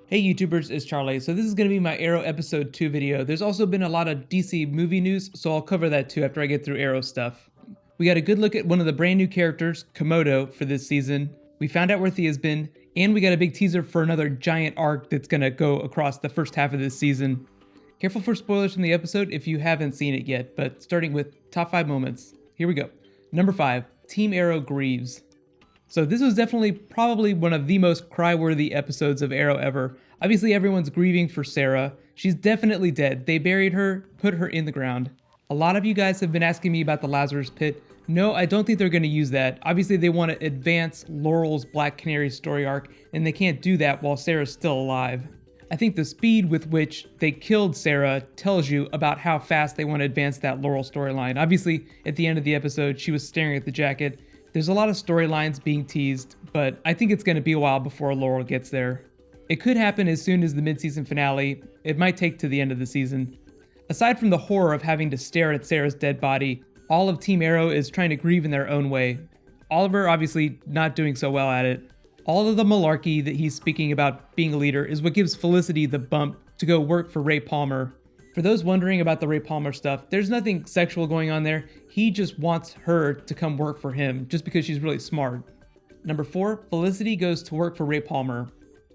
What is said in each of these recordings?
Hey YouTubers, it's Charlie. So this is going to be my Arrow episode 2 video. There's also been a lot of DC movie news, so I'll cover that too after I get through Arrow stuff. We got a good look at one of the brand new characters, Komodo, for this season. We found out where Thea's been, and we got a big teaser for another giant arc that's going to go across the first half of this season. Careful for spoilers from the episode if you haven't seen it yet, but starting with top 5 moments. Here we go. Number 5, Team Arrow grieves. So this was definitely probably one of the most cry-worthy episodes of Arrow ever. Obviously everyone's grieving for Sarah. She's definitely dead. They buried her, put her in the ground. A lot of you guys have been asking me about the Lazarus Pit. No, I don't think they're going to use that. Obviously they want to advance Laurel's Black Canary story arc, and they can't do that while Sarah's still alive. I think the speed with which they killed Sarah tells you about how fast they want to advance that Laurel storyline. Obviously, at the end of the episode, she was staring at the jacket. There's a lot of storylines being teased, but I think it's going to be a while before Laurel gets there. It could happen as soon as the mid-season finale. It might take to the end of the season. Aside from the horror of having to stare at Sarah's dead body, all of Team Arrow is trying to grieve in their own way. Oliver obviously not doing so well at it. All of the malarkey that he's speaking about being a leader is what gives Felicity the bump to go work for Ray Palmer. For those wondering about the Ray Palmer stuff, there's nothing sexual going on there. He just wants her to come work for him just because she's really smart. Number 4, Felicity goes to work for Ray Palmer.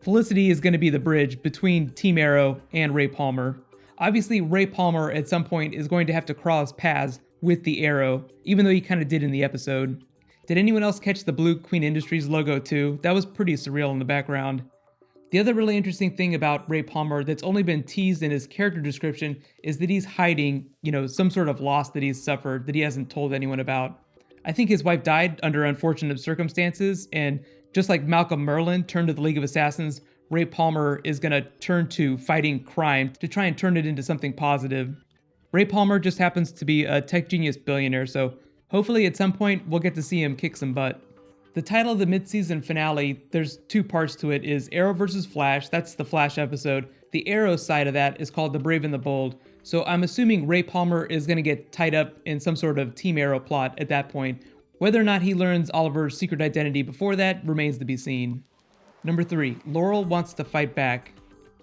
Felicity is going to be the bridge between Team Arrow and Ray Palmer. Obviously, Ray Palmer at some point is going to have to cross paths with the Arrow, even though he kind of did in the episode. Did anyone else catch the blue Queen Industries logo too? That was pretty surreal in the background. The other really interesting thing about Ray Palmer that's only been teased in his character description is that he's hiding, some sort of loss that he's suffered that he hasn't told anyone about. I think his wife died under unfortunate circumstances, and just like Malcolm Merlyn turned to the League of Assassins, Ray Palmer is going to turn to fighting crime to try and turn it into something positive. Ray Palmer just happens to be a tech genius billionaire, so hopefully at some point we'll get to see him kick some butt. The title of the mid-season finale, there's 2 parts to it, is Arrow vs. Flash. That's the Flash episode. The Arrow side of that is called The Brave and the Bold. So I'm assuming Ray Palmer is going to get tied up in some sort of Team Arrow plot at that point. Whether or not he learns Oliver's secret identity before that remains to be seen. Number 3, Laurel wants to fight back.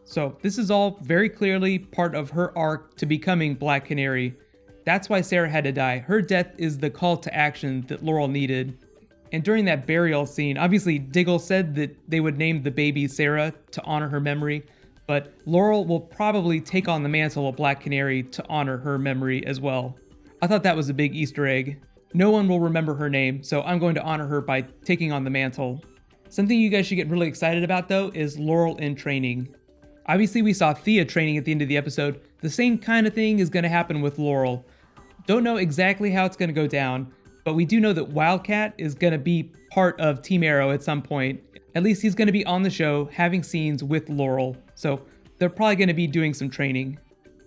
So this is all very clearly part of her arc to becoming Black Canary. That's why Sarah had to die. Her death is the call to action that Laurel needed. And during that burial scene, obviously Diggle said that they would name the baby Sarah to honor her memory, but Laurel will probably take on the mantle of Black Canary to honor her memory as well. I thought that was a big Easter egg. No one will remember her name, so I'm going to honor her by taking on the mantle. Something you guys should get really excited about though is Laurel in training. Obviously we saw Thea training at the end of the episode. The same kind of thing is going to happen with Laurel. Don't know exactly how it's going to go down, but we do know that Wildcat is going to be part of Team Arrow at some point. At least he's going to be on the show having scenes with Laurel, so they're probably going to be doing some training.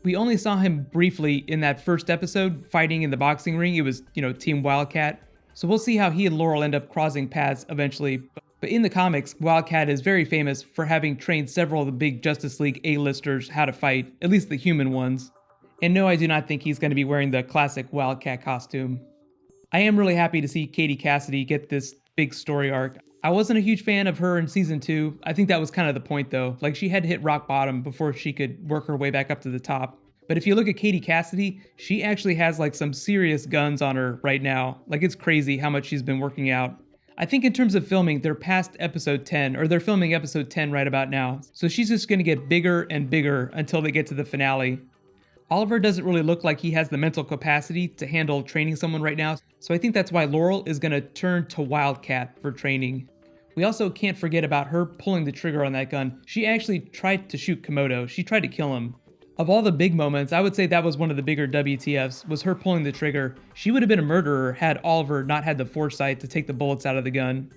We only saw him briefly in that first episode fighting in the boxing ring. It was, Team Wildcat. So we'll see how he and Laurel end up crossing paths eventually. But in the comics, Wildcat is very famous for having trained several of the big Justice League A-listers how to fight, at least the human ones. And no, I do not think he's going to be wearing the classic Wildcat costume. I am really happy to see Katie Cassidy get this big story arc. I wasn't a huge fan of her in season 2. I think that was kind of the point though. Like, she had to hit rock bottom before she could work her way back up to the top. But if you look at Katie Cassidy, she actually has like some serious guns on her right now. Like, it's crazy how much she's been working out. I think in terms of filming, they're past episode 10, or they're filming episode 10 right about now. So she's just going to get bigger and bigger until they get to the finale. Oliver doesn't really look like he has the mental capacity to handle training someone right now, so I think that's why Laurel is going to turn to Wildcat for training. We also can't forget about her pulling the trigger on that gun. She actually tried to shoot Komodo. She tried to kill him. Of all the big moments, I would say that was one of the bigger WTFs, was her pulling the trigger. She would have been a murderer had Oliver not had the foresight to take the bullets out of the gun.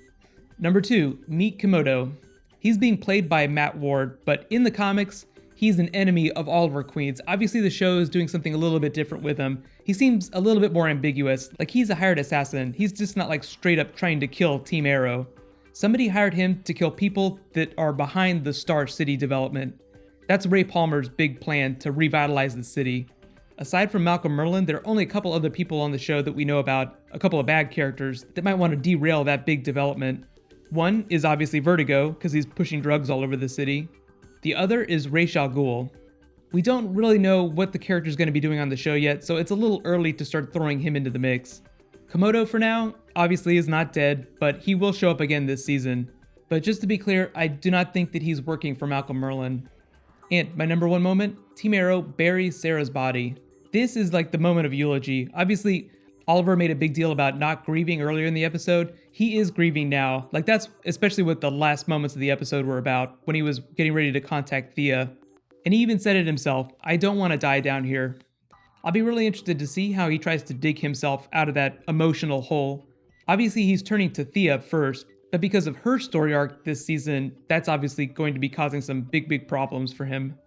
Number 2, meet Komodo. He's being played by Matt Ward, but in the comics, he's an enemy of Oliver Queen's. Obviously the show is doing something a little bit different with him. He seems a little bit more ambiguous, like he's a hired assassin. He's just not like straight up trying to kill Team Arrow. Somebody hired him to kill people that are behind the Star City development. That's Ray Palmer's big plan to revitalize the city. Aside from Malcolm Merlyn, there are only a couple other people on the show that we know about, a couple of bad characters that might want to derail that big development. One is obviously Vertigo, because he's pushing drugs all over the city. The other is Ra's al Ghul. We don't really know what the character is going to be doing on the show yet, so it's a little early to start throwing him into the mix. Komodo, for now, obviously is not dead, but he will show up again this season. But just to be clear, I do not think that he's working for Malcolm Merlyn. And my number one moment, Team Arrow buries Sarah's body. This is like the moment of eulogy. Obviously, Oliver made a big deal about not grieving earlier in the episode. He is grieving now. Like, that's especially what the last moments of the episode were about, when he was getting ready to contact Thea. And he even said it himself, I don't want to die down here. I'll be really interested to see how he tries to dig himself out of that emotional hole. Obviously, he's turning to Thea first, but because of her story arc this season, that's obviously going to be causing some big problems for him.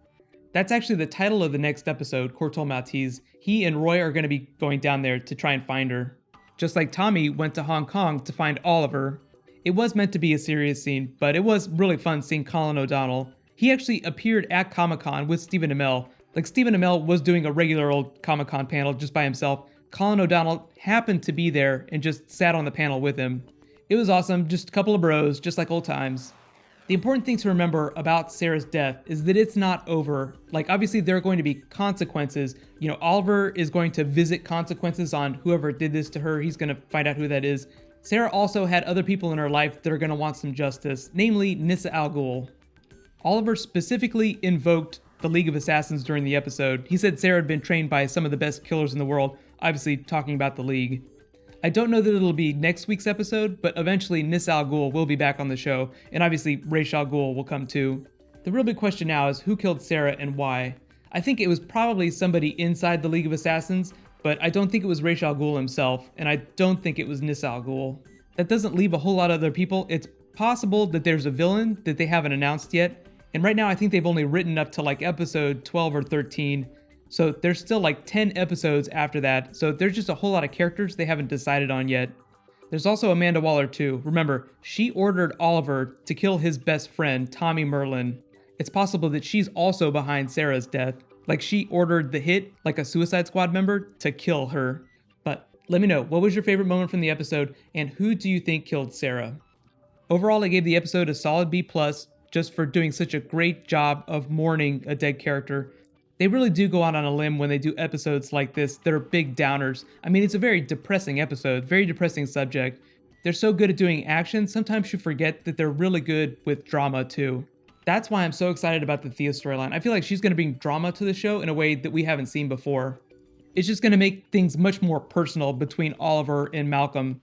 That's actually the title of the next episode, Corto Maltese. He and Roy are going to be going down there to try and find her. Just like Tommy went to Hong Kong to find Oliver. It was meant to be a serious scene, but it was really fun seeing Colin O'Donnell. He actually appeared at Comic-Con with Stephen Amell. Like, Stephen Amell was doing a regular old Comic-Con panel just by himself. Colin O'Donnell happened to be there and just sat on the panel with him. It was awesome, just a couple of bros, just like old times. The important thing to remember about Sarah's death is that it's not over. Like, obviously there are going to be consequences. You know, Oliver is going to visit consequences on whoever did this to her. He's going to find out who that is. Sarah also had other people in her life that are going to want some justice, namely Nyssa Al Ghul. Oliver specifically invoked the League of Assassins during the episode. He said Sarah had been trained by some of the best killers in the world, obviously talking about the League. I don't know that it'll be next week's episode, but eventually Nyssa Al Ghul will be back on the show, and obviously Ra's al Ghul will come too. The real big question now is who killed Sarah and why. I think it was probably somebody inside the League of Assassins, but I don't think it was Ra's al Ghul himself, and I don't think it was Nyssa Al Ghul. That doesn't leave a whole lot of other people. It's possible that there's a villain that they haven't announced yet, and right now I think they've only written up to like episode 12 or 13, so there's still like 10 episodes after that, so there's just a whole lot of characters they haven't decided on yet. There's also Amanda Waller too. Remember, she ordered Oliver to kill his best friend, Tommy Merlyn. It's possible that she's also behind Sarah's death. Like, she ordered the hit, like a Suicide Squad member, to kill her. But let me know, what was your favorite moment from the episode, and who do you think killed Sarah? Overall, I gave the episode a solid B+, just for doing such a great job of mourning a dead character. They really do go out on a limb when they do episodes like this that are big downers. I mean, it's a very depressing episode, very depressing subject. They're so good at doing action, sometimes you forget that they're really good with drama too. That's why I'm so excited about the Thea storyline. I feel like she's going to bring drama to the show in a way that we haven't seen before. It's just going to make things much more personal between Oliver and Malcolm.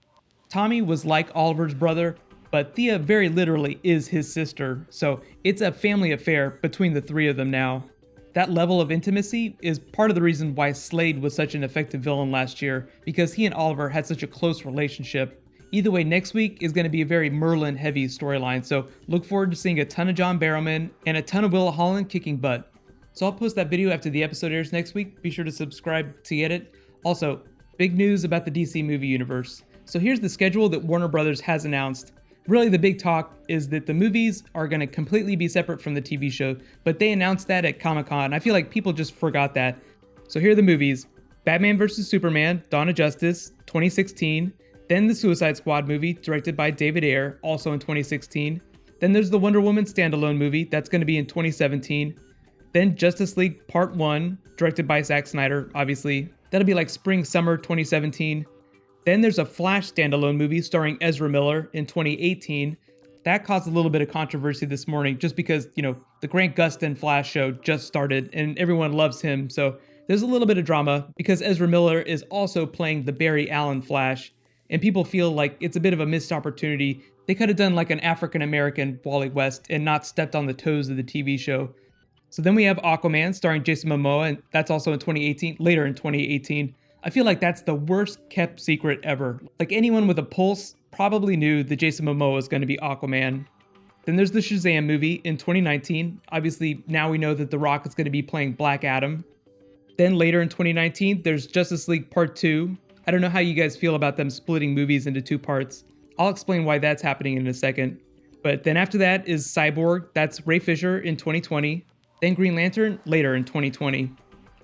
Tommy was like Oliver's brother, but Thea very literally is his sister, so it's a family affair between the three of them now. That level of intimacy is part of the reason why Slade was such an effective villain last year, because he and Oliver had such a close relationship. Either way, next week is going to be a very Merlin-heavy storyline, so look forward to seeing a ton of John Barrowman and a ton of Willa Holland kicking butt. So I'll post that video after the episode airs next week. Be sure to subscribe to get it. Also, big news about the DC movie universe. So here's the schedule that Warner Brothers has announced. Really, the big talk is that the movies are going to completely be separate from the TV show, but they announced that at Comic-Con. I feel like people just forgot that. So here are the movies. Batman vs. Superman, Dawn of Justice, 2016. Then the Suicide Squad movie, directed by David Ayer, also in 2016. Then there's the Wonder Woman standalone movie, that's going to be in 2017. Then Justice League Part 1, directed by Zack Snyder, obviously. That'll be like spring-summer 2017. Then there's a Flash standalone movie starring Ezra Miller in 2018. That caused a little bit of controversy this morning just because, you know, the Grant Gustin Flash show just started and everyone loves him. So there's a little bit of drama because Ezra Miller is also playing the Barry Allen Flash. And people feel like it's a bit of a missed opportunity. They could have done like an African-American Wally West and not stepped on the toes of the TV show. So then we have Aquaman starring Jason Momoa, and that's also in 2018, later in 2018. I feel like that's the worst kept secret ever. Like, anyone with a pulse probably knew that Jason Momoa was going to be Aquaman. Then there's the Shazam movie in 2019. Obviously, now we know that The Rock is going to be playing Black Adam. Then later in 2019, there's Justice League Part 2. I don't know how you guys feel about them splitting movies into two parts. I'll explain why that's happening in a second. But then after that is Cyborg, that's Ray Fisher in 2020. Then Green Lantern later in 2020.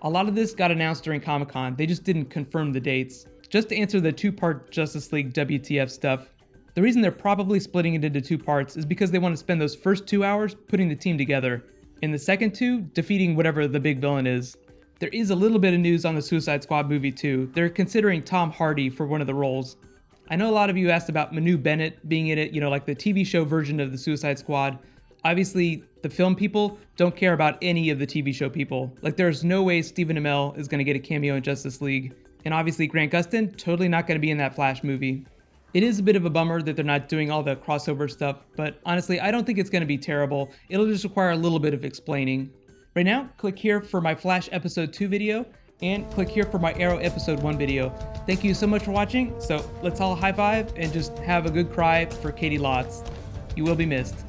A lot of this got announced during Comic-Con, they just didn't confirm the dates. Just to answer the two-part Justice League WTF stuff, the reason they're probably splitting it into two parts is because they want to spend those first 2 hours putting the team together. In the second two, defeating whatever the big villain is. There is a little bit of news on the Suicide Squad movie too. They're considering Tom Hardy for one of the roles. I know a lot of you asked about Manu Bennett being in it, like the TV show version of the Suicide Squad. Obviously, the film people don't care about any of the TV show people. Like, there's no way Stephen Amell is going to get a cameo in Justice League. And obviously, Grant Gustin, totally not going to be in that Flash movie. It is a bit of a bummer that they're not doing all the crossover stuff, but honestly, I don't think it's going to be terrible. It'll just require a little bit of explaining. Right now, click here for my Flash Episode 2 video, and click here for my Arrow Episode 1 video. Thank you so much for watching, so let's all high five and just have a good cry for Katie Lotz. You will be missed.